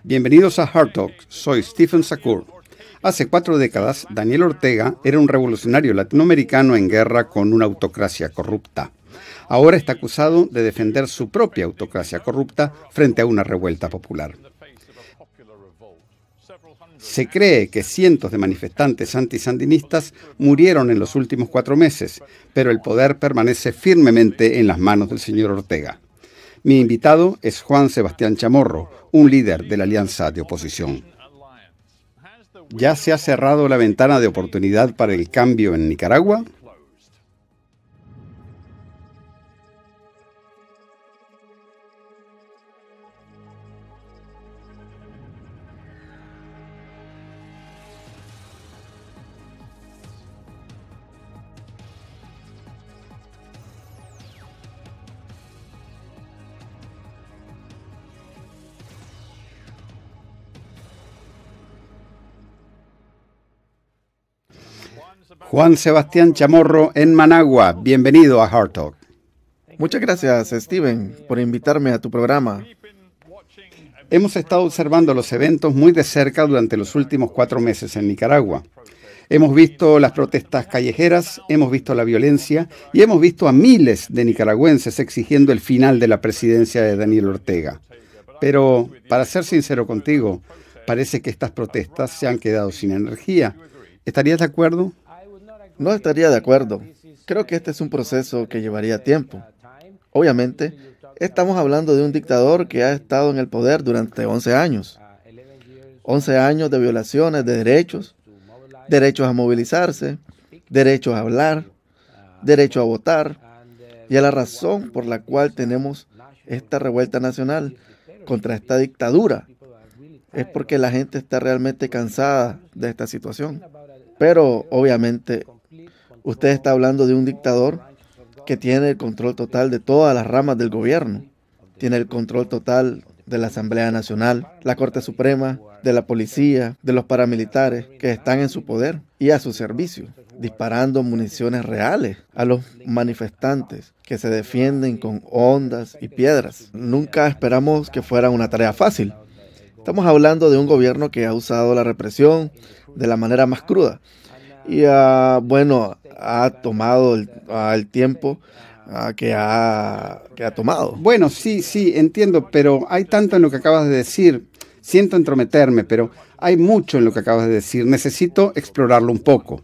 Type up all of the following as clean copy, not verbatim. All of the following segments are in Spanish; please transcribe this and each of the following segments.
Bienvenidos a Hard Talk, soy Stephen Sakur. Hace 4 décadas, Daniel Ortega era un revolucionario latinoamericano en guerra con una autocracia corrupta. Ahora está acusado de defender su propia autocracia corrupta frente a una revuelta popular. Se cree que cientos de manifestantes antisandinistas murieron en los últimos 4 meses, pero el poder permanece firmemente en las manos del señor Ortega. Mi invitado es Juan Sebastián Chamorro, un líder de la alianza de oposición. ¿Ya se ha cerrado la ventana de oportunidad para el cambio en Nicaragua? Juan Sebastián Chamorro en Managua, bienvenido a Hard Talk. Muchas gracias, Steven, por invitarme a tu programa. Hemos estado observando los eventos muy de cerca durante los últimos 4 meses en Nicaragua. Hemos visto las protestas callejeras, hemos visto la violencia y hemos visto a miles de nicaragüenses exigiendo el final de la presidencia de Daniel Ortega. Pero, para ser sincero contigo, parece que estas protestas se han quedado sin energía. ¿Estarías de acuerdo? No estaría de acuerdo. Creo que este es un proceso que llevaría tiempo. Obviamente, estamos hablando de un dictador que ha estado en el poder durante 11 años. 11 años de violaciones de derechos a movilizarse, derechos a hablar, derecho a votar, y a la razón por la cual tenemos esta revuelta nacional contra esta dictadura es porque la gente está realmente cansada de esta situación. Pero, obviamente, usted está hablando de un dictador que tiene el control total de todas las ramas del gobierno. Tiene el control total de la Asamblea Nacional, la Corte Suprema, de la policía, de los paramilitares que están en su poder y a su servicio, disparando municiones reales a los manifestantes que se defienden con ondas y piedras. Nunca esperamos que fuera una tarea fácil. Estamos hablando de un gobierno que ha usado la represión de la manera más cruda y ha tomado el tiempo que ha tomado. Bueno, sí, entiendo, pero hay tanto en lo que acabas de decir. Siento entrometerme, pero hay mucho en lo que acabas de decir. Necesito explorarlo un poco.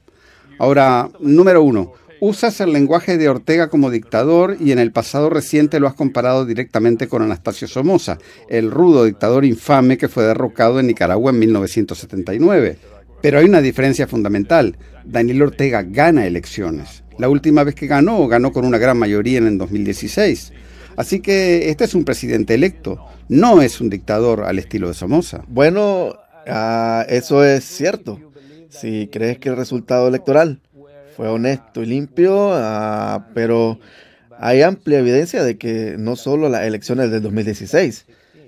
Ahora, número 1. Usas el lenguaje de Ortega como dictador y en el pasado reciente lo has comparado directamente con Anastasio Somoza, el rudo dictador infame que fue derrocado en Nicaragua en 1979. Pero hay una diferencia fundamental. Daniel Ortega gana elecciones. La última vez que ganó con una gran mayoría en el 2016. Así que este es un presidente electo, no es un dictador al estilo de Somoza. Bueno, eso es cierto. Si crees que el resultado electoral fue honesto y limpio, pero hay amplia evidencia de que no solo las elecciones del 2016,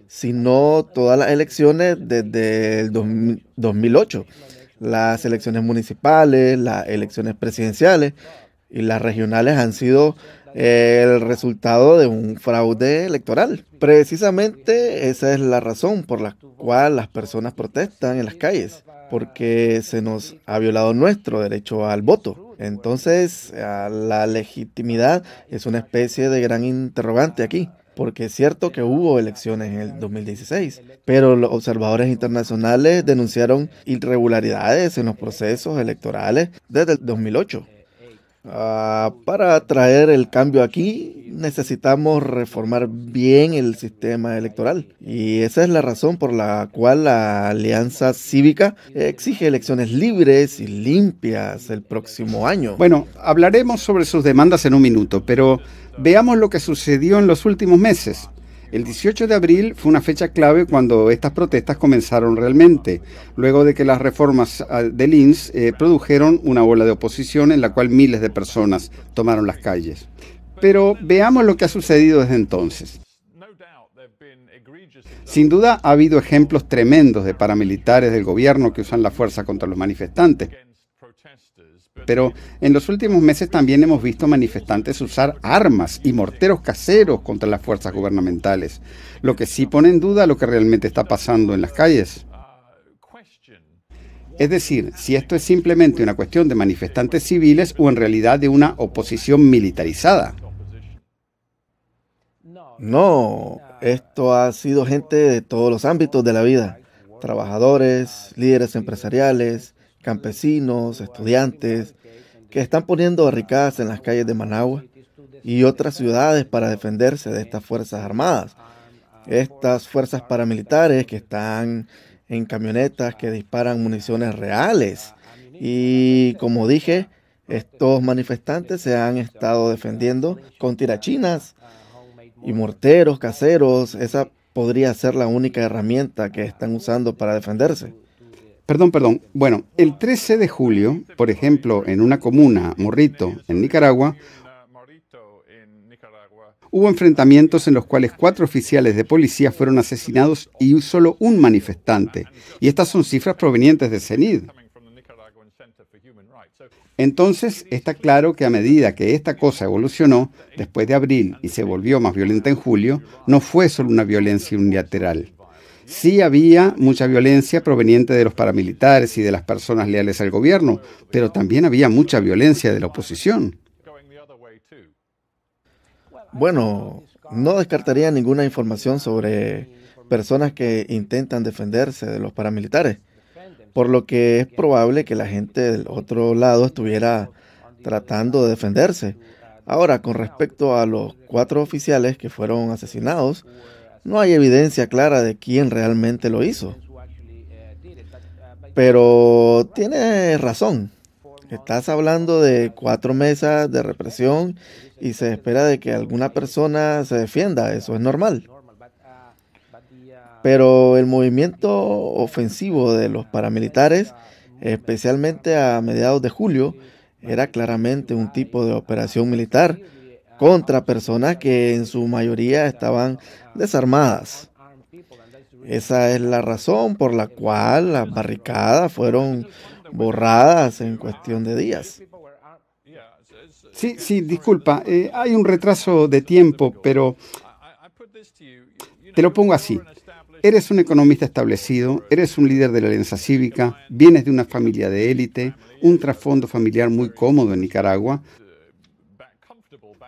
sino todas las elecciones desde el 2008. Las elecciones municipales, las elecciones presidenciales y las regionales han sido el resultado de un fraude electoral. Precisamente esa es la razón por la cual las personas protestan en las calles, porque se nos ha violado nuestro derecho al voto. Entonces, la legitimidad es una especie de gran interrogante aquí. Porque es cierto que hubo elecciones en el 2016, pero los observadores internacionales denunciaron irregularidades en los procesos electorales desde el 2008. Para traer el cambio aquí necesitamos reformar bien el sistema electoral y esa es la razón por la cual la Alianza Cívica exige elecciones libres y limpias el próximo año. Bueno, hablaremos sobre sus demandas en un minuto, pero veamos lo que sucedió en los últimos meses. El 18 de abril fue una fecha clave cuando estas protestas comenzaron realmente, luego de que las reformas del INS produjeron una ola de oposición en la cual miles de personas tomaron las calles. Pero veamos lo que ha sucedido desde entonces. Sin duda ha habido ejemplos tremendos de paramilitares del gobierno que usan la fuerza contra los manifestantes. pero en los últimos meses también hemos visto manifestantes usar armas y morteros caseros contra las fuerzas gubernamentales, lo que sí pone en duda lo que realmente está pasando en las calles. Es decir, si esto es simplemente una cuestión de manifestantes civiles o en realidad de una oposición militarizada. No, esto ha sido gente de todos los ámbitos de la vida. Trabajadores, líderes empresariales, campesinos, estudiantes, que están poniendo barricadas en las calles de Managua y otras ciudades para defenderse de estas fuerzas armadas. Estas fuerzas paramilitares que están en camionetas que disparan municiones reales. Y como dije, estos manifestantes se han estado defendiendo con tirachinas y morteros caseros. Esa podría ser la única herramienta que están usando para defenderse. Perdón. Bueno, el 13 de julio, por ejemplo, en una comuna, Morrito, en Nicaragua, hubo enfrentamientos en los cuales 4 oficiales de policía fueron asesinados y solo un manifestante. Y estas son cifras provenientes de CENID. Entonces, está claro que a medida que esta cosa evolucionó, después de abril y se volvió más violenta en julio, no fue solo una violencia unilateral. Sí había mucha violencia proveniente de los paramilitares y de las personas leales al gobierno, pero también había mucha violencia de la oposición. Bueno, no descartaría ninguna información sobre personas que intentan defenderse de los paramilitares, por lo que es probable que la gente del otro lado estuviera tratando de defenderse. Ahora, con respecto a los 4 oficiales que fueron asesinados, no hay evidencia clara de quién realmente lo hizo. Pero tiene razón. Estás hablando de 4 meses de represión y se espera de que alguna persona se defienda. Eso es normal. Pero el movimiento ofensivo de los paramilitares, especialmente a mediados de julio, era claramente un tipo de operación militar contra personas que en su mayoría estaban desarmadas. Esa es la razón por la cual las barricadas fueron borradas en cuestión de días. Sí, disculpa, hay un retraso de tiempo, pero te lo pongo así. Eres un economista establecido, eres un líder de la Alianza Cívica, vienes de una familia de élite, un trasfondo familiar muy cómodo en Nicaragua,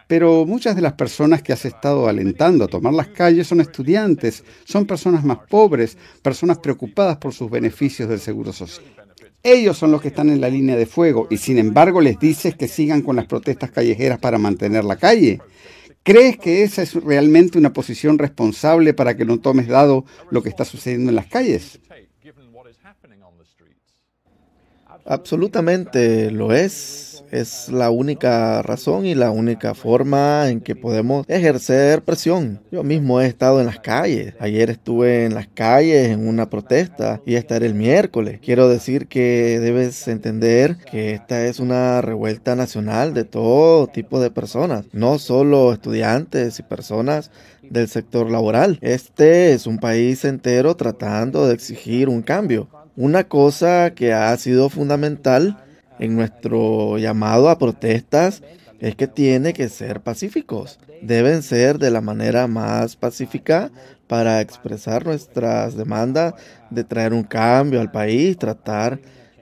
pero muchas de las personas que has estado alentando a tomar las calles son estudiantes, son personas más pobres, personas preocupadas por sus beneficios del seguro social. Ellos son los que están en la línea de fuego y sin embargo les dices que sigan con las protestas callejeras para mantener la calle. ¿Crees que esa es realmente una posición responsable para que no tomes dado lo que está sucediendo en las calles? Absolutamente lo es. Es la única razón y la única forma en que podemos ejercer presión. Yo mismo he estado en las calles. Ayer estuve en las calles en una protesta y estaré el miércoles. Quiero decir que debes entender que esta es una revuelta nacional de todo tipo de personas, no solo estudiantes y personas del sector laboral. Este es un país entero tratando de exigir un cambio. Una cosa que ha sido fundamental en nuestro llamado a protestas es que tiene que ser pacíficos. Deben ser de la manera más pacífica para expresar nuestras demandas de traer un cambio al país, tratar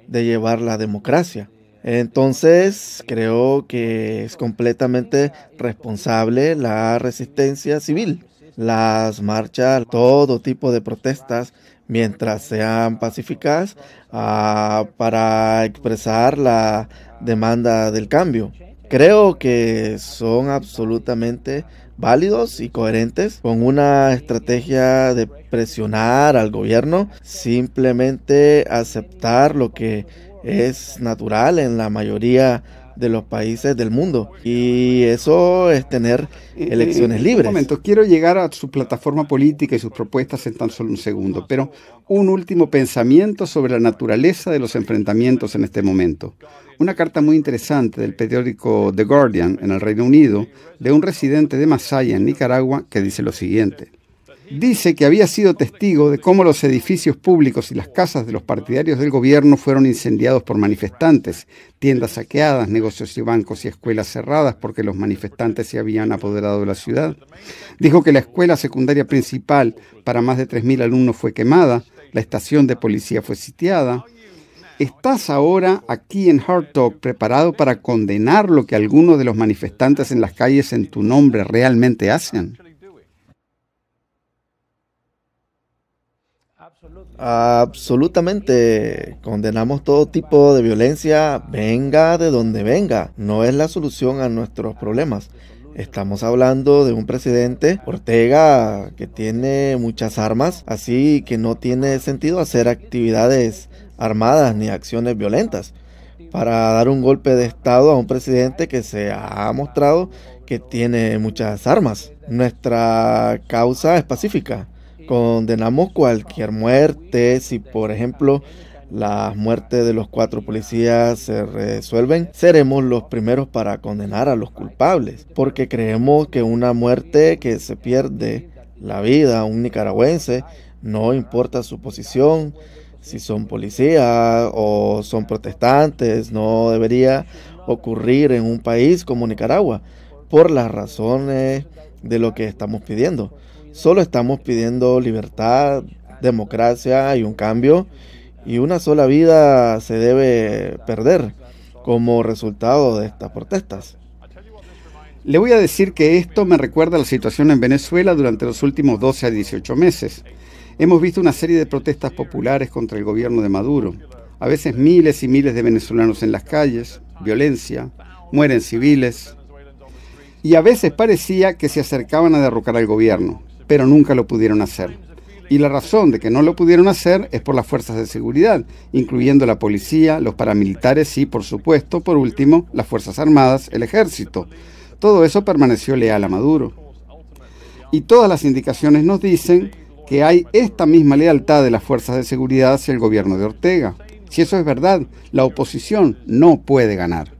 de llevar la democracia. Entonces, creo que es completamente responsable la resistencia civil, las marchas, todo tipo de protestas, mientras sean pacíficas, para expresar la demanda del cambio. Creo que son absolutamente válidos y coherentes con una estrategia de presionar al gobierno, simplemente aceptar lo que es natural en la mayoría de los países del mundo, y eso es tener elecciones libres. Un momento, quiero llegar a su plataforma política y sus propuestas en tan solo un segundo, pero un último pensamiento sobre la naturaleza de los enfrentamientos en este momento. Una carta muy interesante del periódico The Guardian en el Reino Unido, de un residente de Masaya en Nicaragua, que dice lo siguiente: Dice que había sido testigo de cómo los edificios públicos y las casas de los partidarios del gobierno fueron incendiados por manifestantes, tiendas saqueadas, negocios y bancos y escuelas cerradas porque los manifestantes se habían apoderado de la ciudad. Dijo que la escuela secundaria principal para más de 3.000 alumnos fue quemada, la estación de policía fue sitiada. ¿Estás ahora aquí en Hard Talk preparado para condenar lo que algunos de los manifestantes en las calles en tu nombre realmente hacen? Absolutamente. Condenamos todo tipo de violencia, venga de donde venga. No es la solución a nuestros problemas. Estamos hablando de un presidente, Ortega, que tiene muchas armas, así que no tiene sentido hacer actividades armadas ni acciones violentas para dar un golpe de estado a un presidente que se ha mostrado que tiene muchas armas. Nuestra causa es pacífica. Condenamos cualquier muerte. Si, por ejemplo, las muertes de los 4 policías se resuelven, seremos los primeros para condenar a los culpables, porque creemos que una muerte que se pierde la vida a un nicaragüense, no importa su posición, si son policías o son protestantes, no debería ocurrir en un país como Nicaragua, por las razones de lo que estamos pidiendo. Solo estamos pidiendo libertad, democracia y un cambio, y una sola vida se debe perder como resultado de estas protestas. Le voy a decir que esto me recuerda a la situación en Venezuela durante los últimos 12 a 18 meses. Hemos visto una serie de protestas populares contra el gobierno de Maduro. A veces miles y miles de venezolanos en las calles, violencia, mueren civiles. Y a veces parecía que se acercaban a derrocar al gobierno, pero nunca lo pudieron hacer. Y la razón de que no lo pudieron hacer es por las fuerzas de seguridad, incluyendo la policía, los paramilitares y, por supuesto, por último, las Fuerzas Armadas, el ejército. Todo eso permaneció leal a Maduro. Y todas las indicaciones nos dicen que hay esta misma lealtad de las fuerzas de seguridad hacia el gobierno de Ortega. Si eso es verdad, la oposición no puede ganar.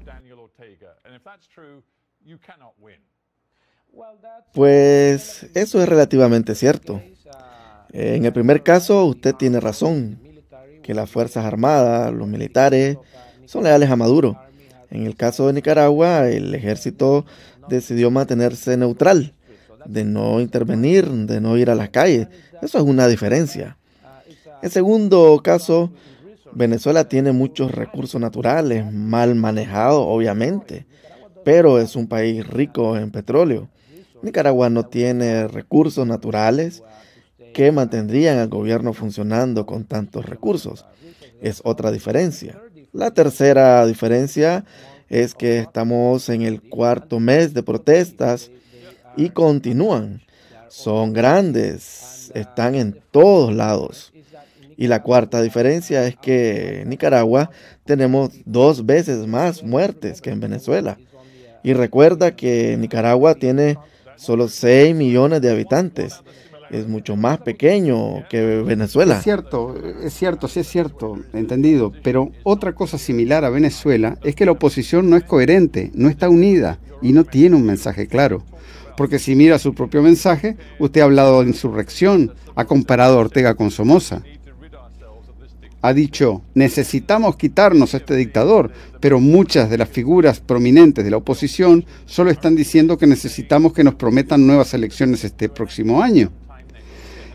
Pues eso es relativamente cierto. En el primer caso, usted tiene razón, que las Fuerzas Armadas, los militares, son leales a Maduro. En el caso de Nicaragua, el ejército decidió mantenerse neutral, de no intervenir, de no ir a las calles. Eso es una diferencia. En segundo caso, Venezuela tiene muchos recursos naturales, mal manejados, obviamente, pero es un país rico en petróleo. Nicaragua no tiene recursos naturales que mantendrían al gobierno funcionando con tantos recursos. Es otra diferencia. La tercera diferencia es que estamos en el 4º mes de protestas y continúan. Son grandes, están en todos lados. Y la cuarta diferencia es que en Nicaragua tenemos 2 veces más muertes que en Venezuela. Y recuerda que Nicaragua tiene solo 6 millones de habitantes. Es mucho más pequeño que Venezuela. Sí, es cierto, entendido. Pero otra cosa similar a Venezuela es que la oposición no es coherente, no está unida y no tiene un mensaje claro. Porque si mira su propio mensaje, usted ha hablado de insurrección, ha comparado a Ortega con Somoza. Ha dicho, necesitamos quitarnos a este dictador, pero muchas de las figuras prominentes de la oposición solo están diciendo que necesitamos que nos prometan nuevas elecciones este próximo año.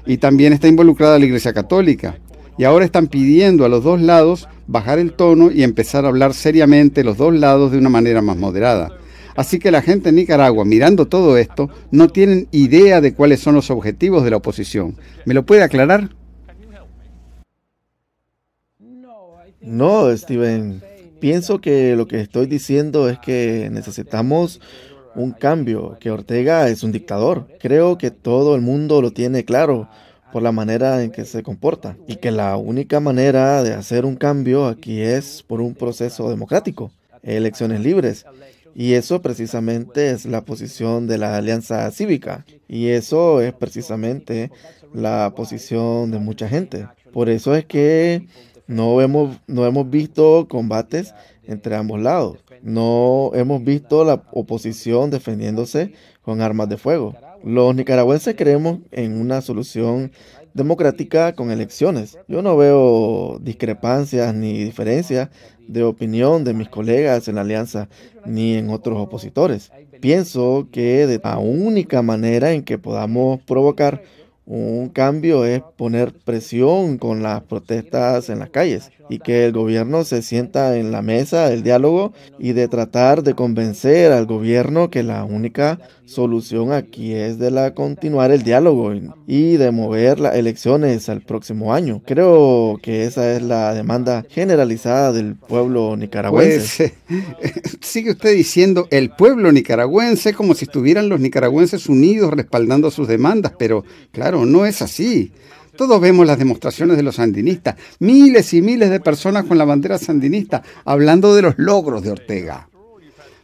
Y también está involucrada la Iglesia Católica. Y ahora están pidiendo a los dos lados bajar el tono y empezar a hablar seriamente los dos lados de una manera más moderada. Así que la gente en Nicaragua, mirando todo esto, no tienen idea de cuáles son los objetivos de la oposición. ¿Me lo puede aclarar? No, Steven. Pienso que lo que estoy diciendo es que necesitamos un cambio, que Ortega es un dictador. Creo que todo el mundo lo tiene claro por la manera en que se comporta y que la única manera de hacer un cambio aquí es por un proceso democrático, elecciones libres. Y eso precisamente es la posición de la Alianza Cívica. Y eso es precisamente la posición de mucha gente. Por eso es que no hemos visto combates entre ambos lados. No hemos visto la oposición defendiéndose con armas de fuego. Los nicaragüenses creemos en una solución democrática con elecciones. Yo no veo discrepancias ni diferencias de opinión de mis colegas en la alianza ni en otros opositores. Pienso que la única manera en que podamos provocar un cambio es poner presión con las protestas en las calles y que el gobierno se sienta en la mesa del diálogo y de tratar de convencer al gobierno que la única solución aquí es continuar el diálogo y de mover las elecciones al próximo año. Creo que esa es la demanda generalizada del pueblo nicaragüense. Pues sigue usted diciendo el pueblo nicaragüense como si estuvieran los nicaragüenses unidos respaldando sus demandas, pero claro, no es así. Todos vemos las demostraciones de los sandinistas, miles y miles de personas con la bandera sandinista hablando de los logros de Ortega.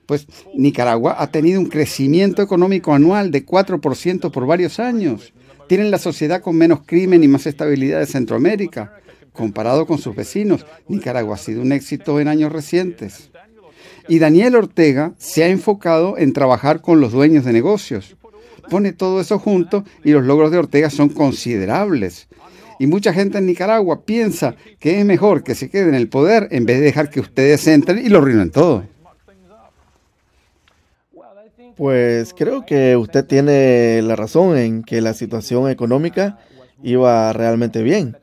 Pues Nicaragua ha tenido un crecimiento económico anual de 4% por varios años. Tienen la sociedad con menos crimen y más estabilidad de Centroamérica. Comparado con sus vecinos, Nicaragua ha sido un éxito en años recientes. Y Daniel Ortega se ha enfocado en trabajar con los dueños de negocios. Pone todo eso junto y los logros de Ortega son considerables. Y mucha gente en Nicaragua piensa que es mejor que se quede en el poder en vez de dejar que ustedes entren y lo arruinen todo. Pues creo que usted tiene la razón en que la situación económica iba realmente bien,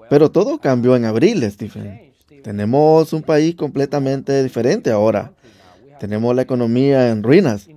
pero todo cambió en abril, Stephen. Tenemos un país completamente diferente ahora. Tenemos la economía en ruinas.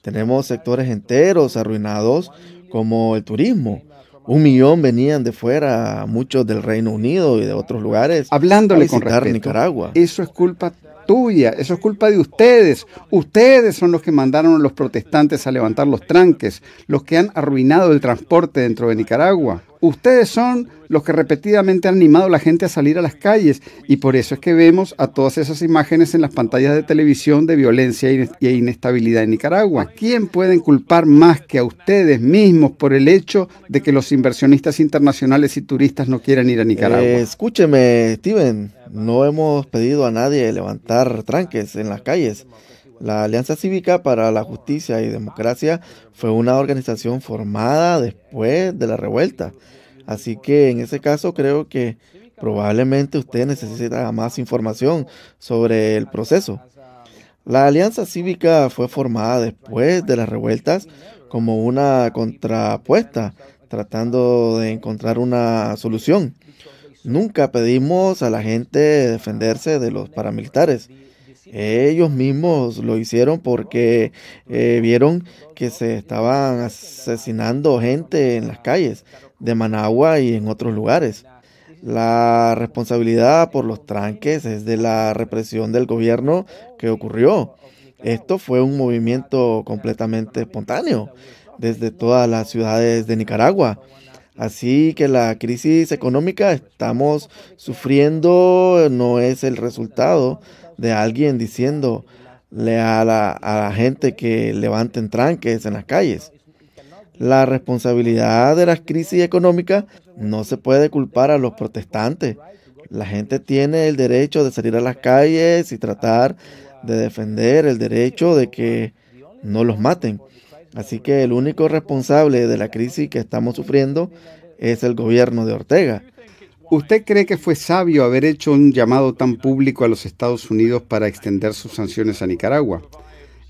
Tenemos sectores enteros arruinados como el turismo. 1 millón venían de fuera, muchos del Reino Unido y de otros lugares, Hablándole a con visitar respeto, Nicaragua. eso es culpa tuya, eso es culpa de ustedes. Ustedes son los que mandaron a los protestantes a levantar los tranques, los que han arruinado el transporte dentro de Nicaragua. Ustedes son los que repetidamente han animado a la gente a salir a las calles y por eso es que vemos a todas esas imágenes en las pantallas de televisión de violencia e inestabilidad en Nicaragua. ¿A quién pueden culpar más que a ustedes mismos por el hecho de que los inversionistas internacionales y turistas no quieran ir a Nicaragua? Escúcheme, Steven, no hemos pedido a nadie levantar tranques en las calles. La Alianza Cívica para la Justicia y Democracia fue una organización formada después de la revuelta. Así que en ese caso creo que probablemente usted necesita más información sobre el proceso. La Alianza Cívica fue formada después de las revueltas como una contrapuesta, tratando de encontrar una solución. Nunca pedimos a la gente defenderse de los paramilitares. Ellos mismos lo hicieron porque vieron que se estaban asesinando gente en las calles de Managua y en otros lugares. La responsabilidad por los tranques es de la represión del gobierno que ocurrió. Esto fue un movimiento completamente espontáneo desde todas las ciudades de Nicaragua. Así que la crisis económica estamos sufriendo no es el resultado de alguien diciéndole a la gente que levanten tranques en las calles. La responsabilidad de la crisis económica no se puede culpar a los protestantes. La gente tiene el derecho de salir a las calles y tratar de defender el derecho de que no los maten. Así que el único responsable de la crisis que estamos sufriendo es el gobierno de Ortega. ¿Usted cree que fue sabio haber hecho un llamado tan público a los Estados Unidos para extender sus sanciones a Nicaragua?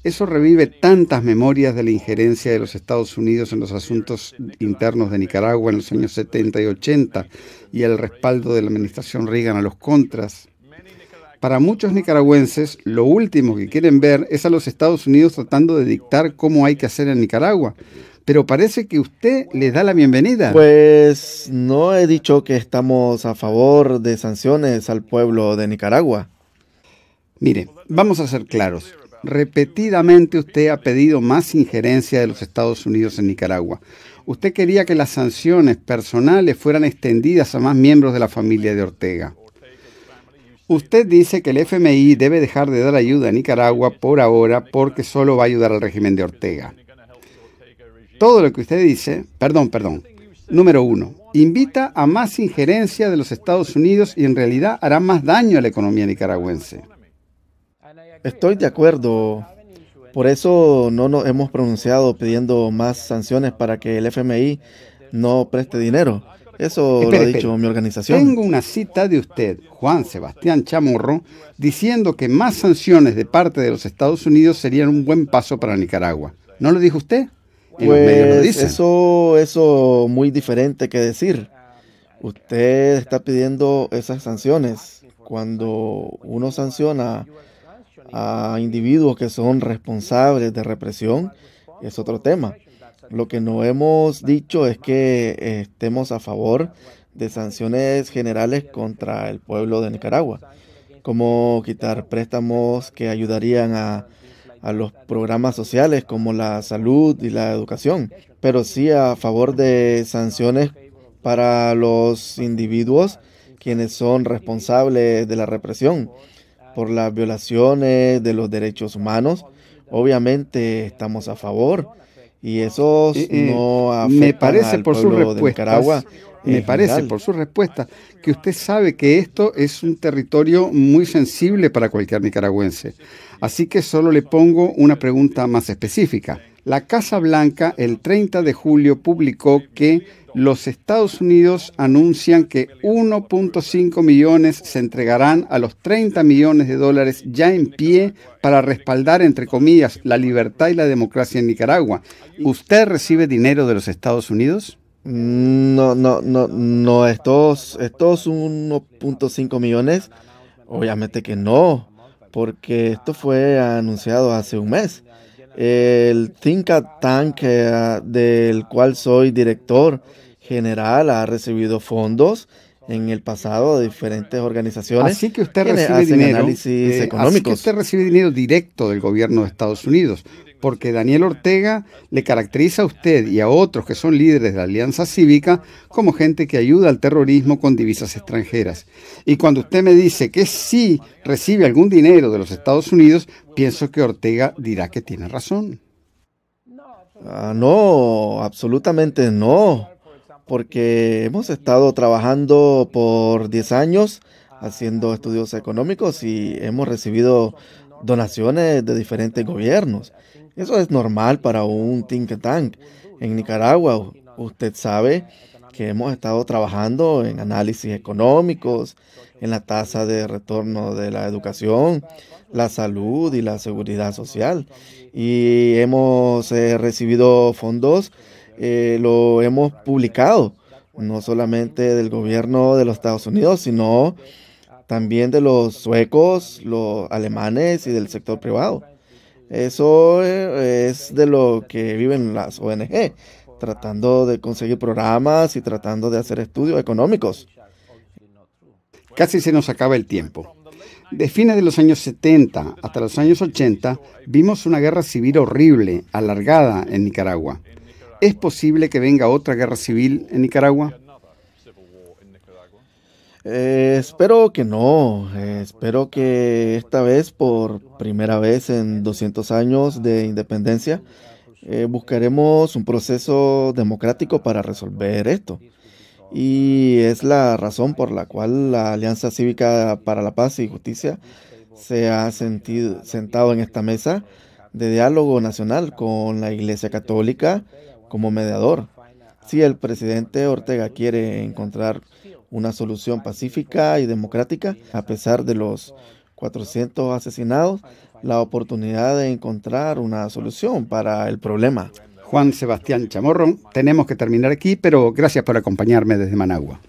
Eso revive tantas memorias de la injerencia de los Estados Unidos en los asuntos internos de Nicaragua en los años 70 y 80 y el respaldo de la administración Reagan a los contras. Para muchos nicaragüenses, lo último que quieren ver es a los Estados Unidos tratando de dictar cómo hay que hacer en Nicaragua. Pero parece que usted les da la bienvenida. Pues no he dicho que estamos a favor de sanciones al pueblo de Nicaragua. Mire, vamos a ser claros. Repetidamente usted ha pedido más injerencia de los Estados Unidos en Nicaragua. Usted quería que las sanciones personales fueran extendidas a más miembros de la familia de Ortega. Usted dice que el FMI debe dejar de dar ayuda a Nicaragua por ahora porque solo va a ayudar al régimen de Ortega. Todo lo que usted dice, número 1, invita a más injerencia de los Estados Unidos y en realidad hará más daño a la economía nicaragüense. Estoy de acuerdo. Por eso no nos hemos pronunciado pidiendo más sanciones para que el FMI no preste dinero. Eso lo ha dicho mi organización. Tengo una cita de usted, Juan Sebastián Chamorro, diciendo que más sanciones de parte de los Estados Unidos serían un buen paso para Nicaragua. ¿No lo dijo usted? En los medios lo dicen. Eso muy diferente que decir. Usted está pidiendo esas sanciones. Cuando uno sanciona a individuos que son responsables de represión, es otro tema. Lo que no hemos dicho es que estemos a favor de sanciones generales contra el pueblo de Nicaragua, como quitar préstamos que ayudarían a los programas sociales como la salud y la educación, pero sí a favor de sanciones para los individuos quienes son responsables de la represión por las violaciones de los derechos humanos. Obviamente estamos a favor. Y esos no afectan al pueblo de Nicaragua. Me parece por su respuesta que usted sabe que esto es un territorio muy sensible para cualquier nicaragüense. Así que solo le pongo una pregunta más específica. La Casa Blanca el 30 de julio publicó que los Estados Unidos anuncian que 1.5 millones se entregarán a los 30 millones de dólares ya en pie para respaldar, entre comillas, la libertad y la democracia en Nicaragua. ¿Usted recibe dinero de los Estados Unidos? No, estos 1.5 millones, obviamente que no, porque esto fue anunciado hace un mes. El think tank del cual soy director general ha recibido fondos en el pasado de diferentes organizaciones. Así que usted recibe dinero, análisis económicos. Así que usted recibe dinero directo del gobierno de Estados Unidos, porque Daniel Ortega le caracteriza a usted y a otros que son líderes de la Alianza Cívica como gente que ayuda al terrorismo con divisas extranjeras. Y cuando usted me dice que sí recibe algún dinero de los Estados Unidos, pienso que Ortega dirá que tiene razón. No, absolutamente no, porque hemos estado trabajando por 10 años haciendo estudios económicos y hemos recibido donaciones de diferentes gobiernos. Eso es normal para un think tank. En Nicaragua, usted sabe que hemos estado trabajando en análisis económicos, en la tasa de retorno de la educación, la salud y la seguridad social. Y hemos recibido fondos, lo hemos publicado, no solamente del gobierno de los Estados Unidos, sino también de los suecos, los alemanes y del sector privado. Eso es de lo que viven las ONG, tratando de conseguir programas y tratando de hacer estudios económicos. Casi se nos acaba el tiempo. De fines de los años 70 hasta los años 80, vimos una guerra civil horrible, alargada en Nicaragua. ¿Es posible que venga otra guerra civil en Nicaragua? Espero que no. Espero que esta vez, por primera vez en 200 años de independencia, buscaremos un proceso democrático para resolver esto. Y es la razón por la cual la Alianza Cívica para la Paz y Justicia se ha sentado en esta mesa de diálogo nacional con la Iglesia Católica como mediador. Si el presidente Ortega quiere encontrar una solución pacífica y democrática, a pesar de los 400 asesinados, la oportunidad de encontrar una solución para el problema. Juan Sebastián Chamorro, tenemos que terminar aquí, pero gracias por acompañarme desde Managua.